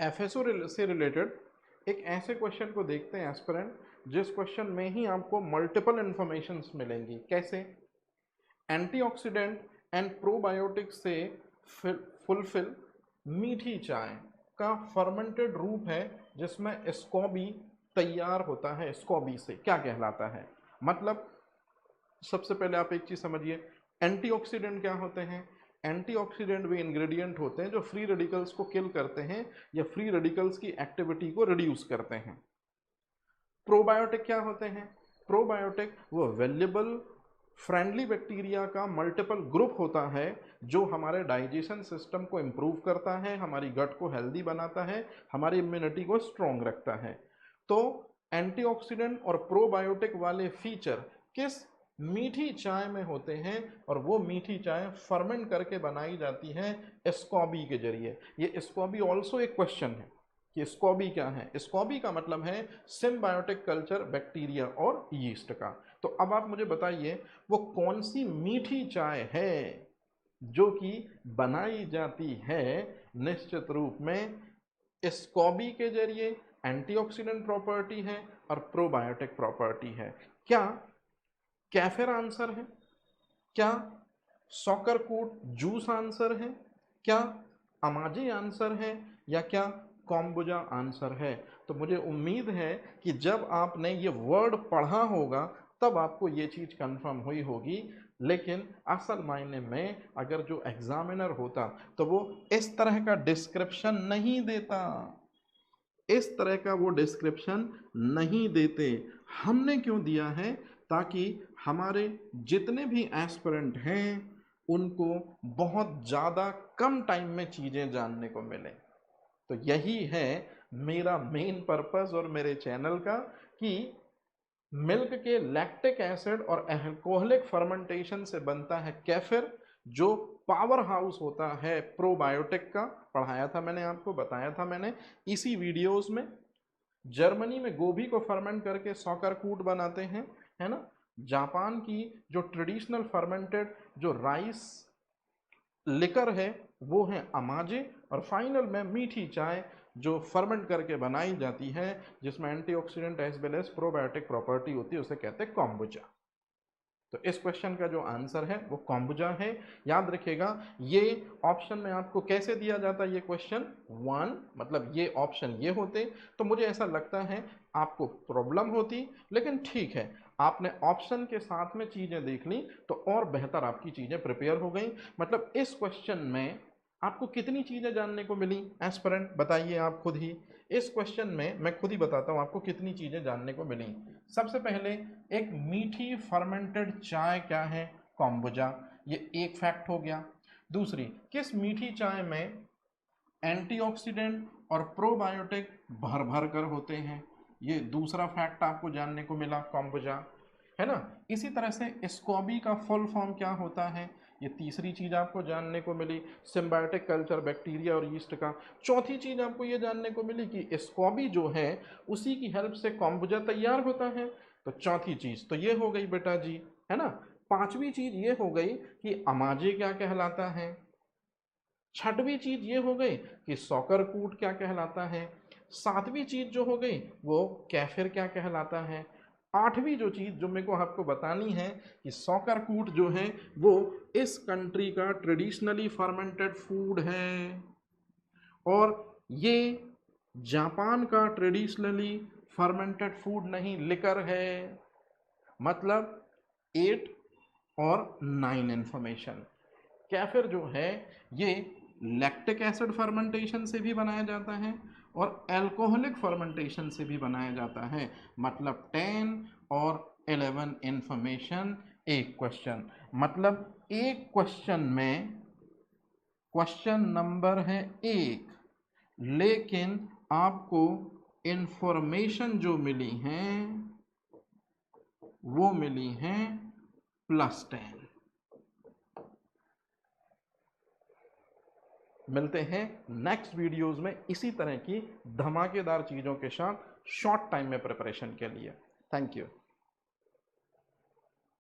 FSO से related एक ऐसे क्वेश्चन को देखते हैं एस्पिरेंट, जिस क्वेश्चन में ही आपको मल्टीपल इंफॉर्मेशंस मिलेंगी। कैसे? एंटीऑक्सीडेंट एंड प्रोबायोटिक से फुलफिल मीठी चाय का फर्मेंटेड रूप है जिसमें स्कॉबी तैयार होता है। स्कॉबी से क्या कहलाता है? मतलब सबसे पहले आप एक चीज समझिए, एंटीऑक्सीडेंट क्या होते हैं? एंटीऑक्सीडेंट वे इंग्रेडिएंट होते हैं जो फ्री रेडिकल्स को किल करते हैं या फ्री रेडिकल्स की एक्टिविटी को रिड्यूस करते हैं। प्रोबायोटिक क्या होते हैं? प्रोबायोटिक वो वैल्यूएबल फ्रेंडली बैक्टीरिया का मल्टीपल ग्रुप होता है जो हमारे डाइजेशन सिस्टम को इम्प्रूव करता है, हमारी गट को हेल्दी बनाता है, हमारी इम्यूनिटी को स्ट्रॉन्ग रखता है। तो एंटीऑक्सीडेंट और प्रोबायोटिक वाले फीचर किस मीठी चाय में होते हैं, और वो मीठी चाय फर्मेंट करके बनाई जाती है स्कॉबी के जरिए। ये स्कॉबी ऑल्सो एक क्वेश्चन है कि स्कॉबी क्या है। स्कॉबी का मतलब है सिम्बायोटिक कल्चर बैक्टीरिया और यीस्ट का। तो अब आप मुझे बताइए वो कौन सी मीठी चाय है जो कि बनाई जाती है निश्चित रूप में स्कॉबी के जरिए। एंटीऑक्सीडेंट प्रॉपर्टी है और प्रोबायोटिक प्रॉपर्टी है। क्या कैफिर आंसर है? क्या सॉकरकूट जूस आंसर है? क्या अमाजी आंसर है? या क्या कॉम्बुजा आंसर है? तो मुझे उम्मीद है कि जब आपने ये वर्ड पढ़ा होगा तब आपको ये चीज़ कंफर्म हुई होगी। लेकिन असल मायने में अगर जो एग्जामिनर होता तो वो इस तरह का डिस्क्रिप्शन नहीं देता, इस तरह का वो डिस्क्रिप्शन नहीं देते। हमने क्यों दिया है? ताकि हमारे जितने भी एस्पिरेंट हैं उनको बहुत ज़्यादा कम टाइम में चीज़ें जानने को मिले। तो यही है मेरा मेन पर्पस और मेरे चैनल का, कि मिल्क के लैक्टिक एसिड और अल्कोहलिक फर्मेंटेशन से बनता है केफिर, जो पावर हाउस होता है प्रोबायोटिक का। पढ़ाया था मैंने आपको, बताया था मैंने इसी वीडियोस में। जर्मनी में गोभी को फर्मेंट करके सॉकरकूट बनाते हैं, है ना। जापान की जो ट्रेडिशनल फर्मेंटेड जो राइस लिकर है वो है अमाजे। और फाइनल में मीठी चाय जो फर्मेंट करके बनाई जाती है जिसमें antioxidant as well as probiotic property होती है, उसे कहते हैं कॉम्बुचा। तो इस क्वेश्चन का जो आंसर है वो कॉम्बुजा है। याद रखिएगा, ये ऑप्शन में आपको कैसे दिया जाता है ये क्वेश्चन 1, मतलब ये ऑप्शन ये होते तो मुझे ऐसा लगता है आपको प्रॉब्लम होती। लेकिन ठीक है, आपने ऑप्शन के साथ में चीज़ें देख ली तो और बेहतर आपकी चीज़ें प्रिपेयर हो गई। मतलब इस क्वेश्चन में आपको कितनी चीज़ें जानने को मिली एस्पिरेंट, बताइए आप खुद ही। इस क्वेश्चन में मैं खुद ही बताता हूँ आपको कितनी चीज़ें जानने को मिली। सबसे पहले, एक मीठी फर्मेंटेड चाय क्या है? कॉम्बुजा, ये एक फैक्ट हो गया। दूसरी, किस मीठी चाय में एंटीऑक्सीडेंट और प्रोबायोटिक भर भर कर होते हैं? ये दूसरा फैक्ट आपको जानने को मिला, कॉम्बुजा, है ना। इसी तरह से स्कॉबी का फुल फॉर्म क्या होता है? ये तीसरी चीज आपको जानने को मिली, सिम्बायोटिक कल्चर बैक्टीरिया और यीस्ट का। चौथी चीज आपको ये जानने को मिली कि स्कॉबी जो है उसी की हेल्प से कॉम्बुजा तैयार होता है। तो चौथी चीज तो ये हो गई बेटा जी, है ना। पांचवी चीज ये हो गई कि अमाजे क्या कहलाता है। छठवीं चीज ये हो गई कि सॉकरकूट क्या कहलाता है। सातवीं चीज जो हो गई वो कैफिर क्या कहलाता है। आठवीं जो चीज जो मेरे को आपको बतानी है कि सॉकरकूट जो है वो इस कंट्री का ट्रेडिशनली फर्मेंटेड फूड है, और ये जापान का ट्रेडिशनली फर्मेंटेड फूड नहीं, लिकर है। मतलब 8 और 9 इंफॉर्मेशन। कैफिर जो है ये लैक्टिक एसिड फर्मेंटेशन से भी बनाया जाता है और अल्कोहलिक फर्मेंटेशन से भी बनाया जाता है। मतलब 10 और 11 इंफॉर्मेशन एक क्वेश्चन। मतलब एक क्वेश्चन में क्वेश्चन नंबर है 1, लेकिन आपको इंफॉर्मेशन जो मिली हैं वो मिली हैं +10। मिलते हैं नेक्स्ट वीडियोस में इसी तरह की धमाकेदार चीज़ों के साथ शॉर्ट टाइम में प्रिपरेशन के लिए। Thank you.